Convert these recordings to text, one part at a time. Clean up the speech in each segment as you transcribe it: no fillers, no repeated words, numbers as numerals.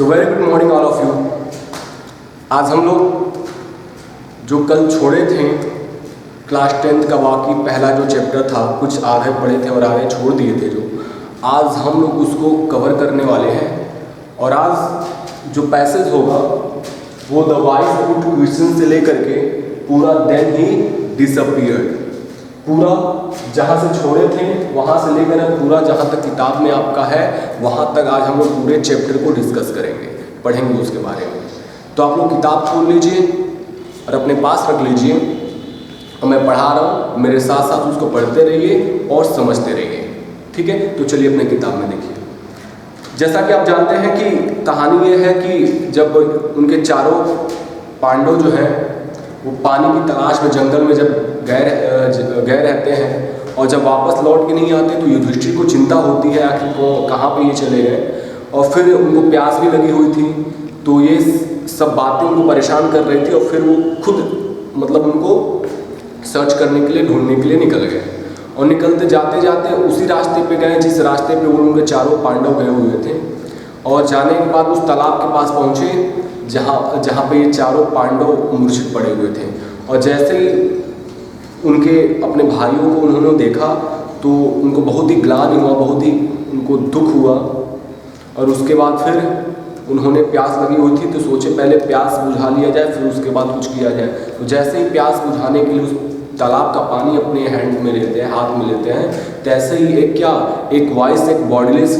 So very good morning all of you. आज हम लोग जो कल छोड़े थे क्लास 10th का बाकी पहला जो चैप्टर था, कुछ आधे पढ़े थे और आधे छोड़ दिए थे, जो आज हम लोग उसको कवर करने वाले हैं। और आज जो पैसेज होगा वो द वाइज पुट क्वेश्चन से लेकर के पूरा देन ही डिसअपीयर्ड, पूरा जहाँ से छोड़े थे वहाँ से लेकर पूरा जहाँ तक किताब में आपका है वहाँ तक आज हम लोग पूरे चैप्टर को डिस्कस करेंगे, पढ़ेंगे उसके बारे में। तो आप लोग किताब खोल लीजिए और अपने पास रख लीजिए और मैं पढ़ा रहा हूँ, मेरे साथ साथ उसको पढ़ते रहिए और समझते रहिए, ठीक है। तो चलिए अपने किताब में देखिए। जैसा कि आप जानते हैं कि कहानी ये है कि जब उनके चारों पांडव जो हैं वो पानी की तलाश में जंगल में जब गए रहते हैं और जब वापस लौट के नहीं आते तो युधिष्ठिर को चिंता होती है आखिर को कहाँ पे ये चले गए। और फिर उनको प्यास भी लगी हुई थी, तो ये सब बातें उनको परेशान कर रही थी और फिर वो खुद मतलब उनको सर्च करने के लिए, ढूंढने के लिए निकल गए। और निकलते जाते जाते उसी रास्ते पे गए जिस रास्ते पे वो उनके चारों पांडव गए हुए थे। और जाने के बाद उस तालाब के पास पहुँचे जहाँ पे ये चारों पांडव मूर्छित पड़े हुए थे। और जैसे ही उनके अपने भाइयों को उन्होंने देखा तो उनको बहुत ही ग्लानि हुआ, बहुत ही उनको दुख हुआ। और उसके बाद फिर उन्होंने प्यास लगी हुई थी तो सोचे पहले प्यास बुझा लिया जाए फिर उसके बाद कुछ किया जाए। तो जैसे ही प्यास बुझाने के लिए उस तालाब का पानी अपने हैंड में लेते हैं, हाथ में लेते हैं, तैसे ही एक वॉइस, एक बॉडीलेस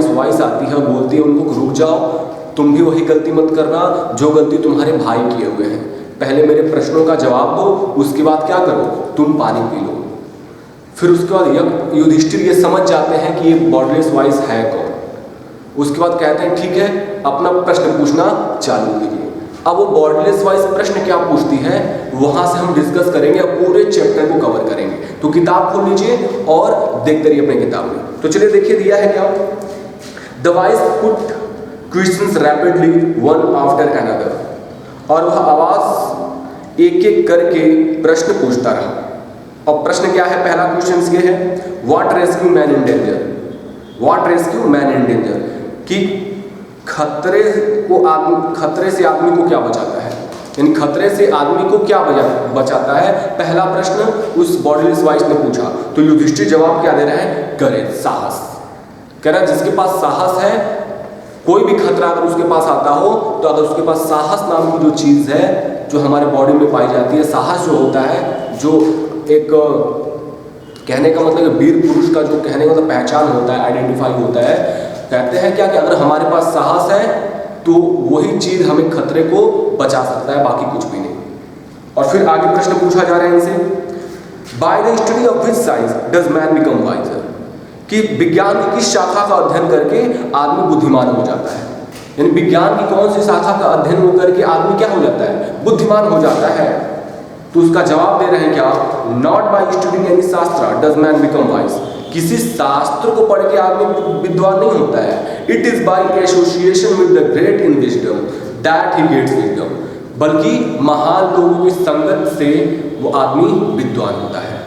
वॉइस आती है, बोलती है उनको रुक जाओ, तुम भी वही गलती मत करना जो गलती तुम्हारे भाई किए हुए हैं। पहले मेरे प्रश्नों का जवाब दो, उसके बाद क्या करो, तुम पानी पी लो। फिर उसके बाद युधिष्ठिर ये समझ जाते हैं कि ये बॉडीलेस वॉइस है कौन। उसके बाद कहते हैं ठीक है, अपना प्रश्न पूछना चालू कीजिए। अब वो बॉडीलेस वॉइस प्रश्न क्या पूछती है वहां से हम डिस्कस करेंगे, पूरे चैप्टर को कवर करेंगे। तो किताब खोल लीजिए और देखते रहिए अपने किताब में। तो चलिए देखिए दिया है क्या, the voice put questions rapidly one after another. और वह आवाज एक एक करके प्रश्न पूछता रहा। और प्रश्न क्या है, पहला क्वेश्चन ये है, what rescue man in danger, what rescue man in danger, कि खतरे से आदमी को क्या बचाता है, यानी खतरे से आदमी को क्या बचाता है। पहला प्रश्न उस बॉडीलेस वॉइस ने पूछा। तो युधिष्ठिर जवाब क्या दे रहा है, करेज, साहस। कह रहा है जिसके पास साहस है, कोई भी खतरा अगर उसके पास आता हो तो अगर उसके पास साहस नाम की जो चीज़ है जो हमारे बॉडी में पाई जाती है, साहस जो होता है, जो एक कहने का मतलब वीर पुरुष का जो कहने का मतलब पहचान होता है, आइडेंटिफाई होता है। कहते हैं क्या कि अगर हमारे पास साहस है तो वही चीज़ हमें खतरे को बचा सकता है, बाकी कुछ भी नहीं। और फिर आगे प्रश्न पूछा जा रहा है इनसे, by the study of which science does man become wiser, कि विज्ञान की किस शाखा का अध्ययन करके आदमी बुद्धिमान हो जाता है, यानी विज्ञान की कौन सी शाखा का अध्ययन हो करके आदमी क्या हो जाता है, बुद्धिमान हो जाता है। तो उसका जवाब दे रहे हैं क्या, नॉट बाय स्टडिंग एनी शास्त्र डज मैन बिकम वाइज, किसी शास्त्र को पढ़ के आदमी विद्वान नहीं होता है। It is by association with the great in wisdom that he gets wisdom, बल्कि महान लोगों की संगत से वो आदमी विद्वान होता है।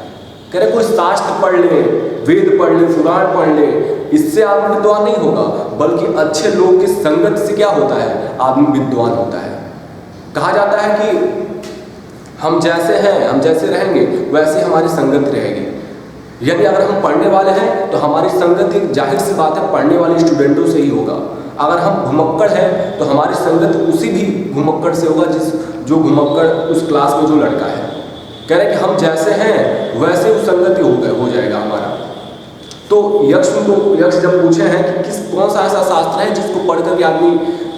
कह रहे कोई शास्त्र पढ़ ले, वेद पढ़ ले, पुराण पढ़ ले, इससे आदमी विद्वान नहीं होगा, बल्कि अच्छे लोग की संगत से क्या होता है, आदमी विद्वान होता है। कहा जाता है कि हम जैसे हैं, हम जैसे रहेंगे वैसे हमारी संगत रहेगी। यानी अगर हम पढ़ने वाले हैं तो हमारी संगत एक जाहिर सी बात है पढ़ने वाले स्टूडेंटों से ही होगा। अगर हम घुमक्कड़ हैं तो हमारी संगत उसी भी घुमक्कड़ से होगा जो घुमक्कड़ उस क्लास में जो लड़का है। कह रहे कि हम जैसे हैं वैसे उस संगति हो जाएगा हमारा। तो यक्ष जब पूछे हैं कि कौन सा ऐसा शास्त्र है जिसको पढ़ करके आदमी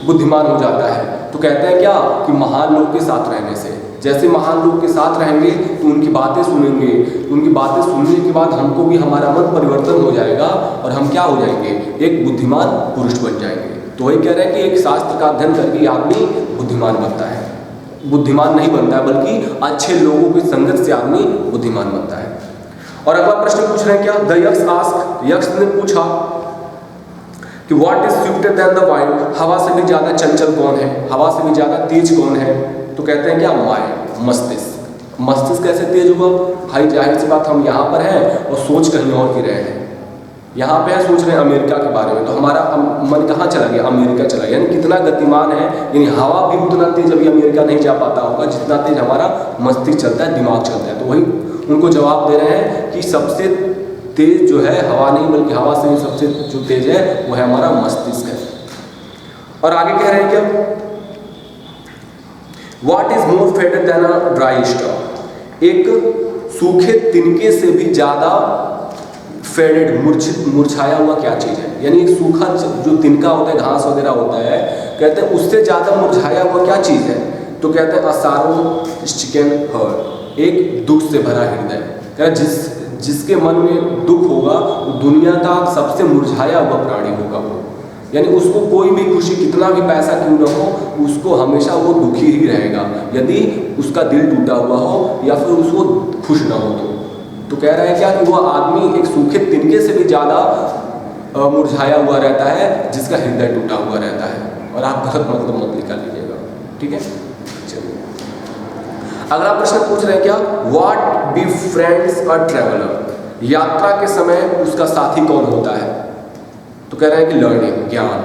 बुद्धिमान हो जाता है, तो कहते हैं क्या कि महान लोग के साथ रहने से। जैसे महान लोग के साथ रहेंगे तो उनकी बातें सुनेंगे, तो उनकी बातें सुनने के बाद हमको भी हमारा मन परिवर्तन हो जाएगा और हम क्या हो जाएंगे, एक बुद्धिमान पुरुष बन जाएंगे। तो वही कह रहे हैं कि एक शास्त्र का अध्ययन करके आदमी बुद्धिमान बनता है, बुद्धिमान नहीं बनता है बल्कि अच्छे लोगों की संगत से आदमी बुद्धिमान बनता है। और अगला प्रश्न पूछ रहे हैं क्या, द यक्ष आस्क, यक्ष ने पूछा कि what is swifter than the wind, हवा से भी ज्यादा चंचल कौन है, हवा से भी ज्यादा तेज कौन है। तो कहते हैं क्या, माइंड, मस्तिष्क। मस्तिष्क कैसे तेज हुआ, भाई जाहिर सी बात हम यहाँ पर हैं और सोच कहीं और की रहे हैं। यहाँ पे है सोच रहे हैं अमेरिका के बारे में, तो हमारा मन कहाँ चला गया? अमेरिका चला गया। यानी कितना गतिमान है, यानी हवा भी उतना तेज अभी अमेरिका नहीं जा पाता होगा जितना तेज हमारा मस्तिष्क चलता है, दिमाग चलता है। तो वही उनको जवाब दे रहे हैं कि सबसे तेज जो है हवा नहीं, बल्कि हवा से सबसे जो तेज है वो है हमारा मस्तिष्क है। और आगे कह रहे हैं क्या? What is more fated than a dry straw? एक सूखे तिनके से भी ज्यादा फेडेड, मुरझाया हुआ क्या चीज है? यानी एक सूखा जो तिनका होता है, घास वगैरह होता है, कहते हैं उससे ज्यादा मुरझाया हुआ क्या चीज है? तो कहते हैं असारो स्टिकन हर्ट, एक दुख से भरा हृदय। कहते जिसके मन में दुख होगा वो दुनिया का सबसे मुरझाया हुआ प्राणी होगा वो। यानी उसको कोई भी खुशी, कितना भी पैसा क्यों ना हो, उसको हमेशा वो दुखी ही रहेगा यदि उसका दिल टूटा हुआ हो या फिर उसको खुश ना हो। तो कह रहा है क्या कि वो आदमी एक सूखे तिनके से भी ज़्यादा मुरझाया हुआ रहता है जिसका हृदय टूटा हुआ रहता है। और आप गलत मतलब मत निकाल लीजिएगा, ठीक है? चलिए अगला प्रश्न पूछ रहे हैं क्या? What be friends a traveller? यात्रा के समय उसका साथी कौन होता है? तो कह रहे हैं कि लर्निंग, ज्ञान।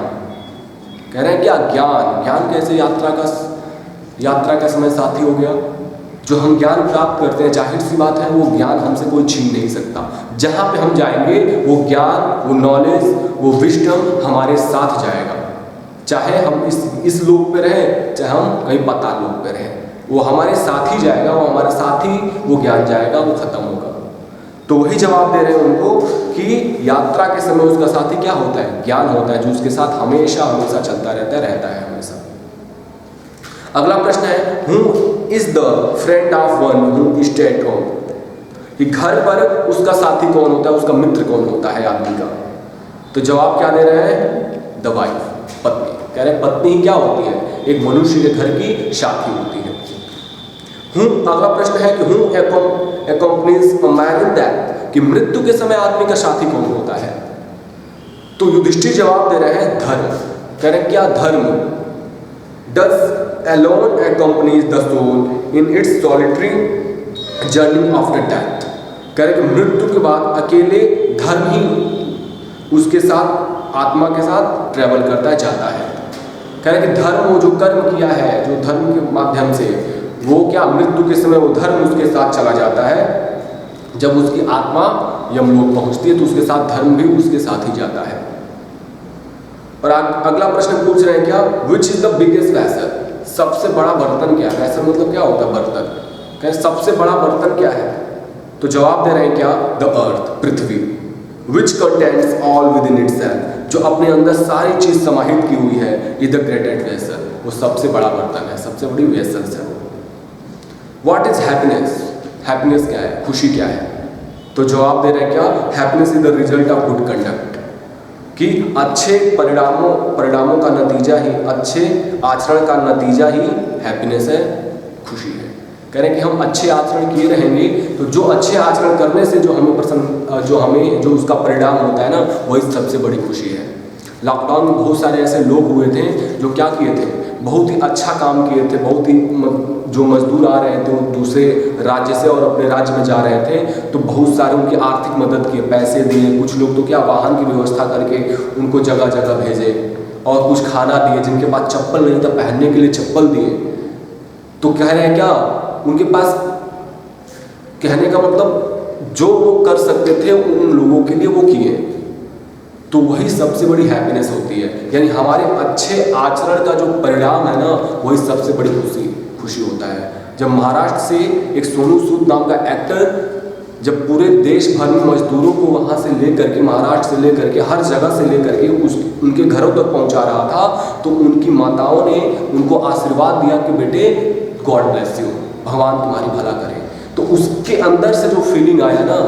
कह रहे हैं क्या? ज्ञान। ज्ञान कैसे यात्रा का समय साथी हो गया? जो हम ज्ञान प्राप्त करते हैं, जाहिर सी बात है वो ज्ञान हमसे कोई छीन नहीं सकता। जहाँ पे हम जाएंगे वो ज्ञान, वो नॉलेज, वो विजडम हमारे साथ जाएगा। चाहे हम इस लोक पे रहें, चाहे हम कहीं पाताल लोक पे रहें, वो हमारे साथ ही जाएगा, वो हमारे साथ ही वो ज्ञान जाएगा, वो खत्म होगा। तो वही जवाब दे रहे हैं उनको कि यात्रा के समय उसका साथी क्या होता है? ज्ञान होता है, जो उसके साथ हमेशा हमेशा चलता रहता है हमेशा। अगला प्रश्न है, who is the friend of one who stay at home? कि घर पर उसका साथी कौन होता है, उसका मित्र कौन होता है आदमी का? तो जवाब क्या दे रहे हैं? द वाइफ, पत्नी। कह रहे हैं पत्नी क्या होती है? एक मनुष्य के घर की साथी होती है। अगला प्रश्न है कि who accompanies a man in death? कि मृत्यु के समय आदमी का साथी कौन होता है? तो युधिष्ठिर जवाब दे रहे हैं धर्म। कह रहे हैं क्या? धर्म। Does alone accompanies the soul in its solitary journey after death? कह रहे कि मृत्यु के बाद अकेले धर्म ही उसके साथ, आत्मा के साथ ट्रेवल करता जाता है। कह रहे कि धर्म, वो जो कर्म किया है, जो धर्म के माध्यम से, वो क्या मृत्यु के समय वो धर्म उसके साथ चला जाता है। जब उसकी आत्मा यमलोक पहुंचती है तो उसके साथ धर्म भी उसके साथ ही जाता है। और अगला प्रश्न पूछ रहे हैं क्या? Which is the biggest vessel? सबसे बड़ा बर्तन क्या है? वेसल मतलब क्या होता है? बर्तन। कहें सबसे बड़ा बर्तन क्या है? तो जवाब दे रहे हैं क्या? The earth, Prithvi. Which contains all with in itself, जो अपने अंदर सारी चीज समाहित की हुई है, इज द ग्रेटेस्ट वेसल, वो सबसे बड़ा बर्तन है, सबसे बड़ी वेसल्स है। What is happiness? हैप्पीनेस क्या है? खुशी क्या है? तो जवाब दे रहे हैं क्या? Happiness is the result of good conduct, कि अच्छे परिणामों का नतीजा ही, अच्छे आचरण का नतीजा ही हैप्पीनेस है, खुशी है। कह रहे हैं कि हम अच्छे आचरण किए रहेंगे तो जो अच्छे आचरण करने से जो उसका परिणाम होता है ना, वही सबसे बड़ी खुशी है। लॉकडाउन में बहुत सारे ऐसे लोग हुए थे जो क्या किए थे? बहुत ही अच्छा काम किए थे। बहुत ही जो मजदूर आ रहे थे वो दूसरे राज्य से और अपने राज्य में जा रहे थे, तो बहुत सारे उनकी आर्थिक मदद किए, पैसे दिए। कुछ लोग तो क्या वाहन की व्यवस्था करके उनको जगह जगह भेजे, और कुछ खाना दिए। जिनके पास चप्पल नहीं था पहनने के लिए चप्पल दिए। तो कह रहे हैं क्या? उनके पास, कहने का मतलब जो वो कर सकते थे उन लोगों के लिए वो किए। तो वही सबसे बड़ी हैप्पीनेस होती है। यानी हमारे अच्छे आचरण का जो परिणाम है ना, वही सबसे बड़ी खुशी होता है। जब महाराष्ट्र से एक सोनू सूद नाम का एक्टर जब पूरे देश भर में मजदूरों को वहाँ से लेकर के, महाराष्ट्र से लेकर के, हर जगह से लेकर के उनके घरों तक पहुँचा रहा था, तो उनकी माताओं ने उनको आशीर्वाद दिया कि बेटे गॉड ब्लेस यू, भगवान तुम्हारी भला करे। तो उसके अंदर से जो फीलिंग आया ना,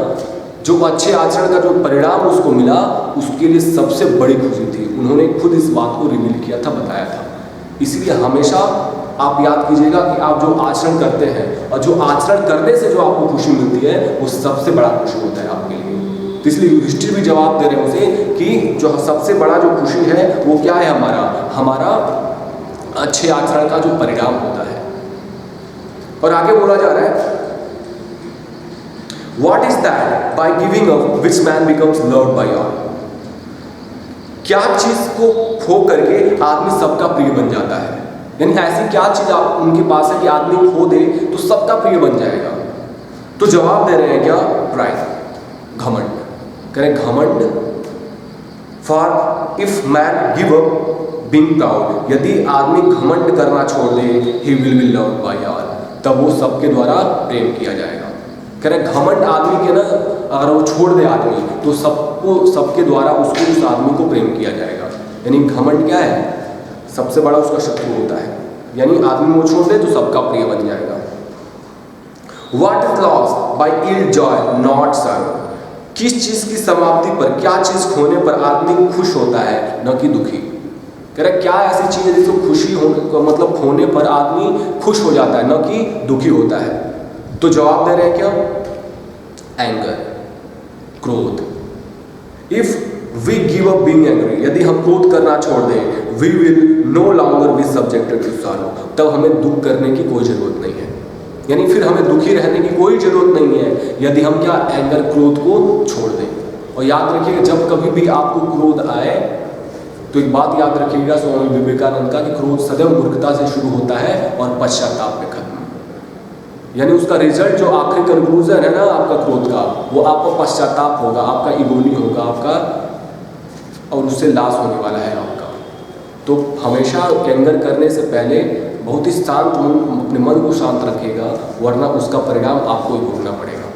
जो अच्छे आचरण का जो परिणाम उसको मिला, उसके लिए सबसे बड़ी खुशी थी। उन्होंने खुद इस बात को रिवील किया था, बताया था। इसीलिए हमेशा आप याद कीजिएगा कि आप जो आचरण करते हैं और जो आचरण करने से जो आपको खुशी मिलती है, वो सबसे बड़ा खुशी होता है आपके लिए। तो इसलिए युधिष्ठिर भी जवाब दे रहे हैं उसे कि जो सबसे बड़ा जो खुशी है वो क्या है? हमारा अच्छे आचरण का जो परिणाम होता है। और आगे बोला जा रहा है, what is that by giving up which man becomes loved by all? क्या चीज को खो करके आदमी सबका प्रिय बन जाता है? यानी ऐसी क्या चीज आप उनके पास है कि आदमी खो दे तो सबका प्रिय बन जाएगा? तो जवाब दे रहे हैं क्या? प्राइड, घमंड। कह रहे घमंड, for if man give up being proud, यदि आदमी घमंड करना छोड़ दे, he will be loved by all, तब वो सबके द्वारा प्रेम किया जाएगा। कह रहे घमंड आदमी के ना, अगर वो छोड़ दे आदमी तो सबके द्वारा उसको, उस आदमी को प्रेम किया जाएगा। यानी घमंड क्या है? सबसे बड़ा उसका शत्रु होता है। यानी आदमी वो छोड़ दे तो सबका प्रिय बन जाएगा। What is loss by ill joy not sir? किस चीज की समाप्ति पर, क्या चीज खोने पर आदमी खुश होता है न कि दुखी? कह रहे क्या ऐसी चीज है जिसको खुशी होने, मतलब खोने पर आदमी खुश हो जाता है न कि दुखी होता है? तो जवाब दे रहे हैं क्या? एंगर, क्रोध। If we give up being angry, यदि हम क्रोध करना छोड़ दें, we will no longer be subjected to sorrow, तब हमें दुख करने की कोई जरूरत नहीं है। यानी फिर हमें दुखी रहने की कोई जरूरत नहीं है यदि हम क्या, एंगर, क्रोध को छोड़ दें। और याद रखिएगा, जब कभी भी आपको क्रोध आए तो एक बात याद रखिएगा स्वामी विवेकानंद का, कि क्रोध सदैव मूर्खता से शुरू होता है और पश्चाताप में खत्म। यानी उसका रिजल्ट, जो आखिरी कंक्लूजन है ना आपका क्रोध का, वो आपका पश्चाताप होगा, आपका इगोनी होगा आपका, और उससे लाश होने वाला है आपका। तो हमेशा एंगर करने से पहले बहुत ही शांत मन, अपने मन को शांत रखिएगा, वरना उसका परिणाम आपको ही भोगना पड़ेगा।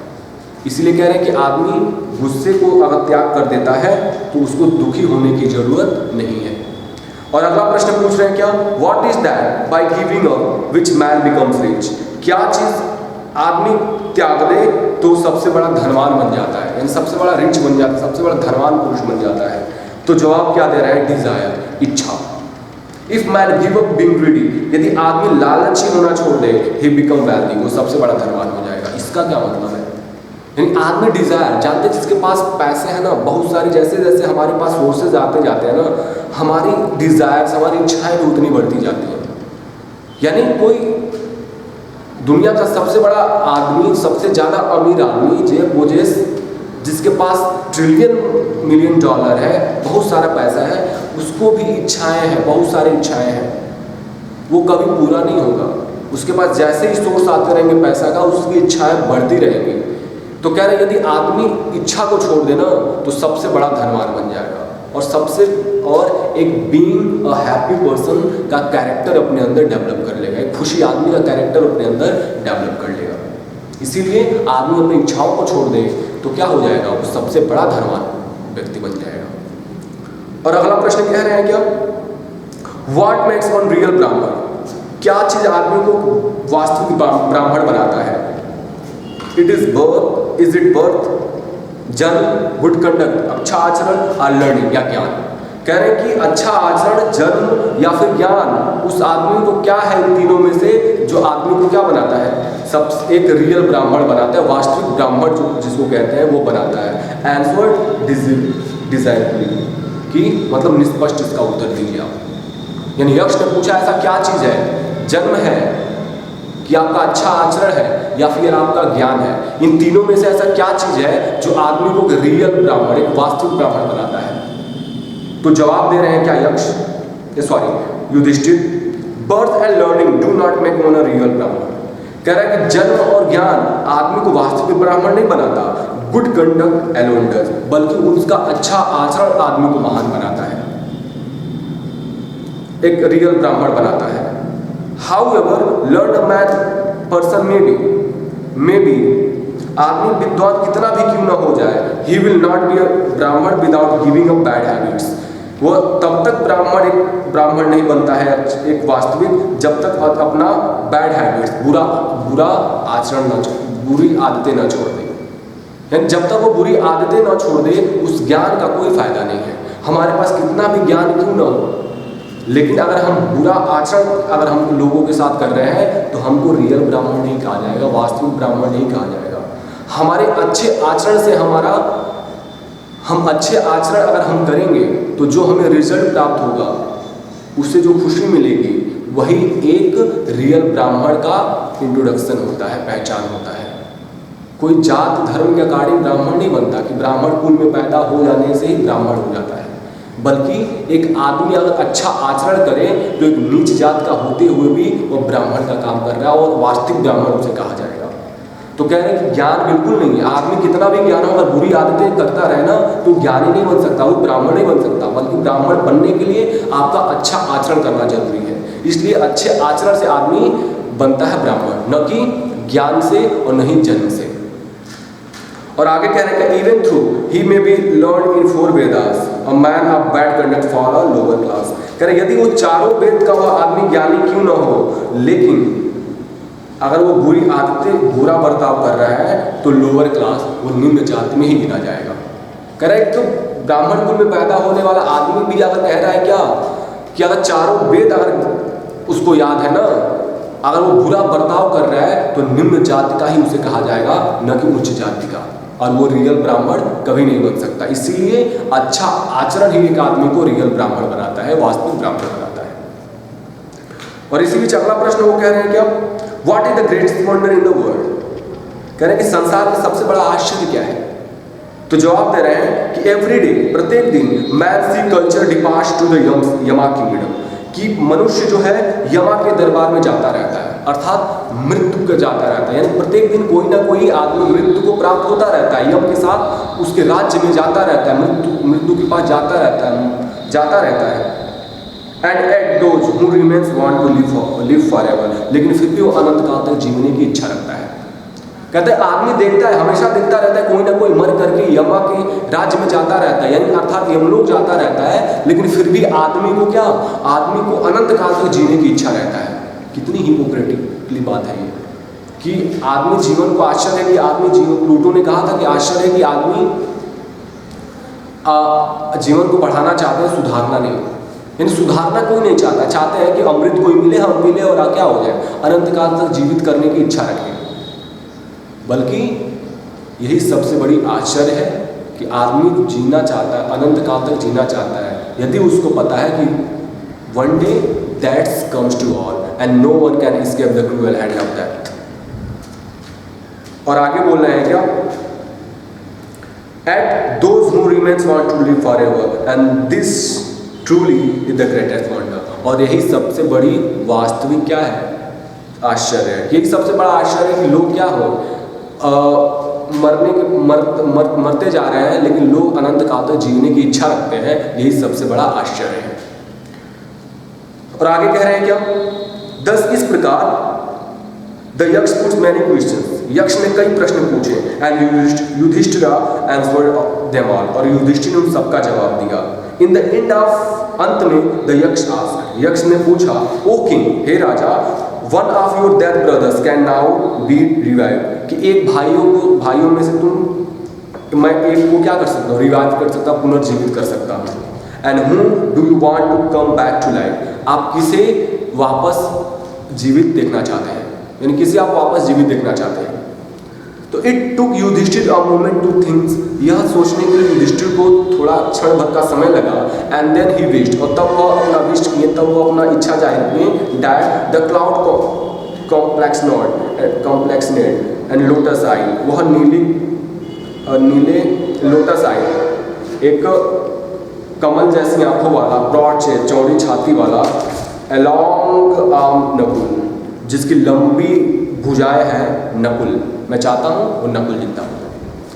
इसीलिए कह रहे हैं कि आदमी गुस्से को अगर त्याग कर देता है तो उसको दुखी होने की जरूरत नहीं है। और अगला प्रश्न पूछ रहे हैं क्या? What is that by giving up which man becomes rich? क्या चीज आदमी त्याग दे तो सबसे बड़ा धनवान बन जाता है, यानी सबसे बड़ा रिच बन जाता है, सबसे बड़ा धनवान पुरुष बन जाता है? तो जवाब क्या दे रहा है? डिजायर, इच्छा। If man give up being greedy, यदि आदमी लालची होना छोड़ दे, ही बिकम वेल्दी, वो सबसे बड़ा धनवान हो जाएगा। इसका क्या मतलब है? यानी आदमी डिजायर, जानते जिसके पास पैसे हैं ना बहुत सारी, जैसे जैसे हमारे पास सोर्सेज आते जाते हैं ना, हमारी डिजायर्स, हमारी इच्छाएं भी उतनी बढ़ती जाती हैं। यानी कोई दुनिया का सबसे बड़ा आदमी, सबसे ज़्यादा अमीर आदमी, जेफ बेजोस, जिसके पास $1 ट्रिलियन है, बहुत सारा पैसा है, उसको भी इच्छाएं हैं, बहुत सारी इच्छाएं हैं, वो कभी पूरा नहीं होगा। उसके पास जैसे ही सोर्स आते रहेंगे पैसा का, उसकी इच्छाएं बढ़ती रहेंगी। तो कह रहे यदि आदमी इच्छा को छोड़ देना तो सबसे बड़ा धनवान बन जाएगा, और एक बीइंग अ हैप्पी पर्सन का कैरेक्टर अपने अंदर डेवलप कर लेगा, एक खुशी आदमी का कैरेक्टर अपने अंदर डेवलप कर लेगा। इसीलिए आदमी अपनी इच्छाओं को छोड़ दे तो क्या हो जाएगा? वो सबसे बड़ा धनवान व्यक्ति बन जाएगा। और अगला प्रश्न कह रहे हैं क्या? व्हाट मेक्स वन रियल ब्राह्मण? क्या चीज आदमी को वास्तविक ब्राह्मण बनाता है? It is birth, is it birth, जन्म, गुड कंडक्ट, अच्छा आचरण, और लर्निंग या ज्ञान? कह रहे हैं कि अच्छा आचरण, जन्म या फिर ज्ञान, उस आदमी को क्या है इन तीनों में से जो आदमी को क्या बनाता है? सब एक रियल ब्राह्मण बनाता है, वास्तविक ब्राह्मण जो जिसको कहते हैं वो बनाता है। आंसर डिजायरफुली, कि मतलब निष्पष्ट इसका उत्तर दीजिए आप। यानी यक्ष ने पूछा ऐसा क्या चीज है? जन्म है, कि आपका अच्छा आचरण है, या फिर आपका ज्ञान है? इन तीनों में से ऐसा क्या चीज है जो आदमी को रियल ब्राह्मण, एक वास्तविक ब्राह्मण बनाता है? तो जवाब दे रहे हैं क्या Yaksha, Yudhishthira? Birth and learning do not make one a real Brahmin. कह रहा है कि जन्म और ज्ञान आदमी को वास्तविक ब्राह्मण नहीं बनाता, गुड कंडक्ट एलोन डज, बल्कि उसका अच्छा आचरण आदमी को महान बनाता है, एक रियल ब्राह्मण बनाता है। However, learned man person may be, आदमी विद्वान कितना भी क्यों ना हो जाए, he will not be a ब्राह्मण without giving up bad habits। वो तब तक ब्राह्मण नहीं बनता है एक वास्तविक, जब तक अपना बैड हैबिट्स, बुरा आचरण न, बुरी आदतें न छोड़ दे। यानी जब तक वो बुरी आदतें न छोड़ दे, उस ज्ञान का कोई फायदा नहीं है। हमारे पास कितना भी ज्ञान क्यों ना हो, लेकिन अगर हम बुरा आचरण अगर हम लोगों के साथ कर रहे हैं तो हमको रियल ब्राह्मण नहीं कहा जाएगा, वास्तविक ब्राह्मण नहीं कहा जाएगा। हमारे अच्छे आचरण से हम अच्छे आचरण अगर हम करेंगे तो जो हमें रिजल्ट प्राप्त होगा, उससे जो खुशी मिलेगी, वही एक रियल ब्राह्मण का इंट्रोडक्शन होता है, पहचान होता है। कोई जात धर्म के अकॉर्डिंग ब्राह्मण नहीं बनता कि ब्राह्मण कुल में पैदा हो जाने से ही ब्राह्मण हो जाता है, बल्कि एक आदमी अगर अच्छा आचरण करे तो एक नीच जात का होते हुए भी वो ब्राह्मण का काम कर रहा है और वास्तविक ब्राह्मण उसे कहा जाएगा। तो कह रहे हैं कि ज्ञान बिल्कुल नहीं है, आदमी कितना भी ज्ञान हो अगर बुरी आदतें करता रहे ना तो ज्ञानी नहीं बन सकता, वो ब्राह्मण नहीं बन सकता, बल्कि ब्राह्मण बनने के लिए आपका अच्छा आचरण करना जरूरी है। इसलिए अच्छे आचरण से आदमी बनता है ब्राह्मण, न कि ज्ञान से और न ही जन्म से। और आगे कह रहे हैं कि even through he may be learn in 4 Vedas a man of bad conduct for a lower class. कह रहे यदि वो चारों वेद का वह आदमी ज्ञानी क्यों न हो, लेकिन अगर वो बुरी आदतें बुरा बर्ताव कर रहा है तो लोअर क्लास वो निम्न जाति में ही गिना जाएगा। कह रहे तो ब्राह्मण कुल में पैदा होने वाला आदमी भी अगर कह रहा है क्या कि अगर चारों वेद अगर उसको याद है ना, अगर वो बुरा बर्ताव कर रहा है तो निम्न जाति का ही उसे कहा जाएगा, न कि उच्च जाति का, और वो रियल ब्राह्मण कभी नहीं बन सकता। इसीलिए अच्छा आचरण ही एक आदमी को रियल ब्राह्मण बनाता है, वास्तविक ब्राह्मण बनाता है। और इसी बीच अगला प्रश्न वो कह रहे हैं क्या, what is the greatest wonder in the world. कह रहे हैं कि संसार में सबसे बड़ा आश्चर्य क्या है। तो जवाब दे रहे हैं कि एवरी डे, प्रत्येक दिन, man see culture departs to the Yama kingdom, कि मनुष्य जो है यमा के दरबार में जाता रहता है, अर्थात मृत्यु का जाता रहता है। यानी प्रत्येक दिन कोई ना कोई आदमी मृत्यु को प्राप्त होता रहता है, यम के साथ उसके राज्य में जाता रहता है, मृत्यु के पास जाता रहता है। And at those who remains want to live forever, लेकिन फिर भी वो अनंत काल तक जीने की इच्छा रखता है। कहते हैं आदमी देखता है, हमेशा देखता रहता है कोई ना कोई मर करके यमा के राज्य में जाता रहता है, यानी अर्थात यमलोक जाता रहता है, लेकिन फिर भी आदमी को क्या, आदमी को अनंत काल तक जीने की इच्छा रहता है। कितनी हिपोक्रेटिकली बात है ये कि आदमी जीवन को आश्चर्य है कि आदमी जीवन, प्लूटो ने कहा था कि आश्चर्य है कि आदमी जीवन को बढ़ाना चाहते हैं, सुधारना नहीं। यानी सुधारना कोई नहीं चाहता, चाहते हैं कि अमृत कोई मिले, हम पी ले और क्या हो जाए, अनंत काल तक जीवित करने की इच्छा रखें। बल्कि यही सबसे बड़ी आश्चर्य है कि आदमी जीना चाहता है, अनंत काल तक जीना चाहता है, यदि उसको पता है कि one day that's comes to all and no one can escape the cruel hand of death. और आगे बोल रहे हैं क्या, at those who remains want to live forever and this truly is the greatest wonder. और यही सबसे बड़ी वास्तविक क्या है, आश्चर्य है। यही सबसे बड़ा आश्चर्य है कि लोग क्या हो मरते जा रहे हैं, लेकिन लोग अनंत काल तक जीने की इच्छा रखते हैं। यही सबसे बड़ा आश्चर्य है। और आगे कह रहे हैं क्या, दस इस प्रकार द यक्ष पुट्स मैनी क्वेश्चंस, यक्ष ने कई प्रश्न पूछे, and Yudhishthira answered them all, और युधिष्ठिर ने उन सबका जवाब दिया। इन द एंड ऑफ, अंत में द यक्ष आस्क्ड, यक्ष ने पूछा, ओ किंग, हे राजा, one of your dead brothers can now be revive, कि एक भाइयों में से मैं एक को क्या कर सकता हूँ, रिवाइव कर सकता हूँ, पुनर्जीवित कर सकता हूँ। And whom do you want to come back to life, आप किसे वापस जीवित देखना चाहते हैं, यानी किसे आप वापस जीवित देखना चाहते हैं। तो it took Yudhishthira a moment to thinks, यह सोचने के लिए युधिष्ठिर को थोड़ा क्षण भर का समय लगा। एंड देन ही विश्ड, और तब वह अपना विश किए, तब वह अपना इच्छा जाहिर किए, that the cloud complex net and lotus eye, वह नीले लोटस आई, एक कमल जैसी आंखों वाला, ब्रॉड चेस्ट, चौड़ी छाती वाला, अलॉन्ग आर्म नकुल, जिसकी लंबी भुजाएं हैं, नकुल, मैं चाहता हूँ वो नकुल जितना हो।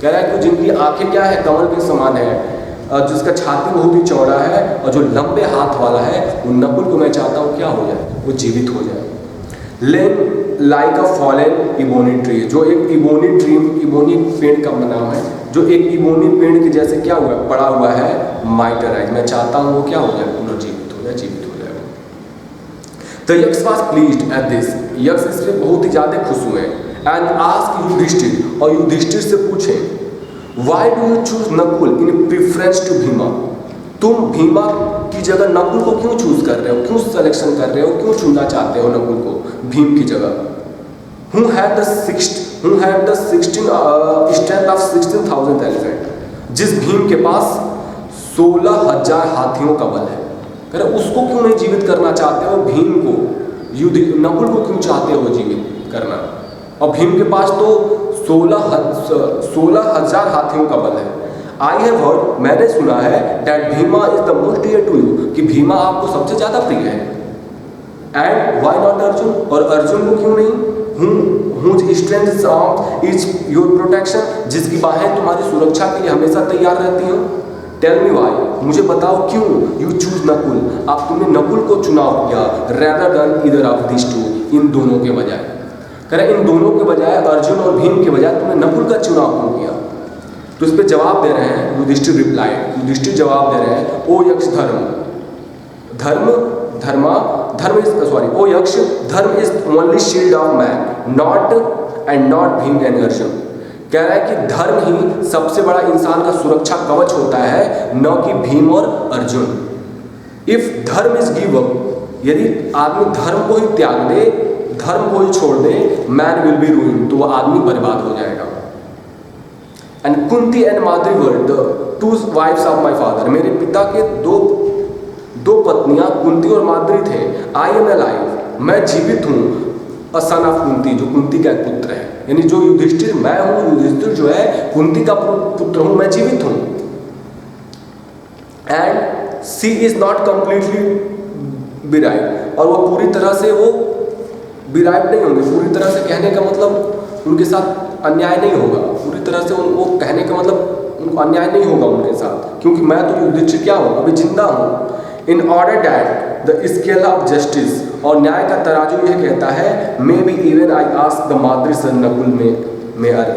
कह रहा है कि जिनकी आंखें क्या है, कमल के समान है, जिसका छाती बहुत ही चौड़ा है, और जो लंबे हाथ वाला है, वो नकुल को मैं चाहता हूँ क्या हो जाए, वो जीवित हो जाए। Lain like a fallen ebony tree, जो एक इबोनी ट्री, इबोनी पेड़ का नाम है, जो एक इबोनी पेड़ के जैसे क्या हुआ, पड़ा हुआ है, माइटराइज, मैं चाहता हूँ वो क्या हो जाए, पुनर्जीवित हो जाए, जीवित हो जाए। द यक्ष वाज प्लीज्ड एट दिस, यक्ष इसलिए बहुत ही ज्यादा खुश हुए। एंड आस्क्ड युधिष्ठिर, और युधिष्ठिर से पूछे, why do you choose Nakul in preference to Bhima, तुम भीमा की जगह नकुल को क्यों चूज कर रहे हो, क्यों सिलेक्शन कर रहे हो, क्यों चुनना चाहते हो नकुल को भीम की जगह। Who had the 16 of 16,000 elephant, जिस भीम के पास 16,000 हाथियों का बल है, कह रहे उसको क्यों नहीं जीवित करना चाहते हो, भीम को, नकुल को क्यों चाहते हो जीवित करना। और भीम के पास तो 16,000 हाथियों का बल है। आई हैव हर्ड, मैंने सुना है, that Bhima is the most dear to you, कि भीमा आपको सबसे ज्यादा प्रिय है। एंड व्हाई नॉट अर्जुन, और अर्जुन को क्यों नहीं? whose strength arms is your protection, जिसकी बाहें तुम्हारी सुरक्षा के लिए हमेशा तैयार रहती हो। टेल मी व्हाई, मुझे बताओ क्यों। यू चूज नकुल, आप तुमने नकुल को चुनाव किया, rather than either of these two, इन दोनों के बजाय। कह रहे इन दोनों के बजाय, अर्जुन और भीम के बजाय तुमने नकुल का चुनाव क्यों किया? तो इस पे जवाब दे रहे हैं युधिष्ठिर रिप्लाई, युधिष्ठिर जवाब दे रहे हैं, ओ यक्ष ओ यक्ष, धर्म is only shield of man, not Bhim and Arjun. कह रहा है कि धर्म ही सबसे बड़ा इंसान का सुरक्षा कवच होता है, न कि भीम और अर्जुन। इफ धर्म इज गिव अप, यदि आदमी धर्म को ही त्याग दे, धर्म को ही छोड़ दे, मैन विल बी रूइंड, तो वह आदमी बर्बाद हो जाएगा। And Kunti and Madri were the two wives of my father, मेरे पिता के दो पत्नियां कुंती और माद्री थे। आई एम अलाइव, मैं जीवित हूँ, अ सन ऑफ कुंती, जो कुंती का एक पुत्र है। यानी जो युधिष्ठिर मैं हूँ, युधिष्ठिर जो है कुंती का पुत्र हूँ, मैं जीवित हूँ। And she is not completely revive, और वो पूरी तरह से वो बिराइव नहीं होंगे। पूरी तरह से कहने का मतलब उनके साथ अन्याय नहीं होगा, पूरी तरह से वो कहने का मतलब उनको अन्याय नहीं होगा उनके साथ, क्योंकि मैं तो युधिष्ठिर क्या हूँ, अभी जिंदा हूँ। In order that the scale of justice, और न्याय का तराजू यह कहता है, may be even I ask the Madri son Nakul में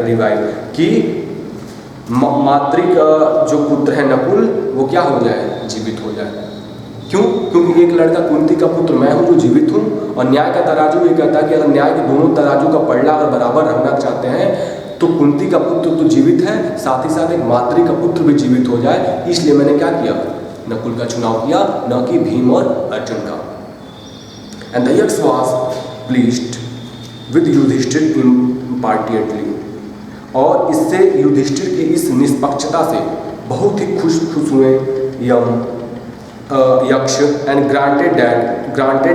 रिवाइव, कि माद्री का जो पुत्र है नकुल, वो क्या हो जाए, जीवित हो जाए। क्यों? क्योंकि एक लड़का कुंती का पुत्र मैं हूँ जो जीवित हूँ, और न्याय का तराजू ये कहता है कि अगर न्याय के दोनों तराजू का पलड़ा अगर बराबर रखना चाहते हैं, तो कुंती का पुत्र तो जीवित है, साथ ही साथ एक माद्री का पुत्र भी जीवित हो जाए। इसलिए मैंने क्या किया, नकुल का चुनाव किया, न कि भीम और अर्जुन का। एंड द यक्ष वाज प्लीज्ड विद युधिष्ठिर इम्पार्टिएटली, और इससे युधिष्ठिर की इस निष्पक्षता से बहुत ही खुश हुए यक्ष। And granted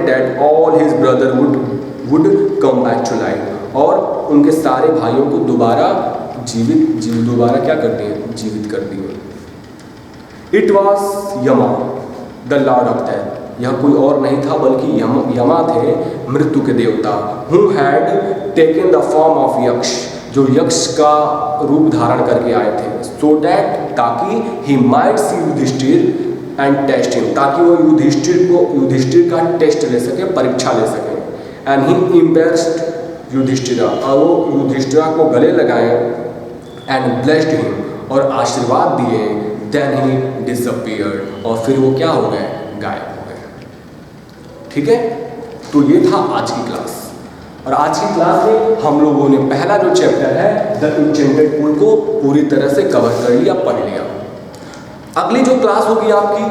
that all his brother would come back to life, और उनके सारे भाइयों को दोबारा क्या कर दिए, जीवित कर दिए। इट वॉज यमा द लॉर्ड ऑफ डेथ, यह कोई और नहीं था बल्कि यमा थे, मृत्यु के देवता। Who had taken the form of यक्ष, जो यक्ष का रूप धारण करके आए थे। सो दैट, ताकि he might see Yudhishthira and test him, ताकि वो युधिष्ठिर का टेस्ट ले सके, परीक्षा ले सके। एंड ही इम्प्रेस्ड युधिष्ठिरा, और वो युधिष्ठिरा को गले लगाए। एंड ब्लेस्ड हिम, और आशीर्वाद दिए। देन ही डिसअपीयर्ड, और फिर वो क्या हो गए, गायब हो गए। ठीक है, तो ये था आज की क्लास। और आज की क्लास में हम लोगों ने पहला जो चैप्टर है द इंचेंटेड पूल को पूरी तरह से कवर कर लिया, पढ़ लिया। अगली जो क्लास होगी आपकी,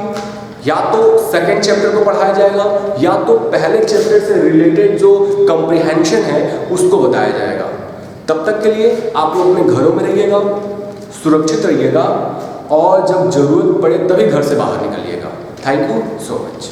या तो सेकंड चैप्टर को पढ़ाया जाएगा, या तो पहले चैप्टर से रिलेटेड जो कंप्रिहेंशन है उसको बताया जाएगा। तब तक के लिए आप लोग अपने घरों में रहिएगा, सुरक्षित रहिएगा, और जब जरूरत पड़े तभी घर से बाहर निकलिएगा। Thank you so much.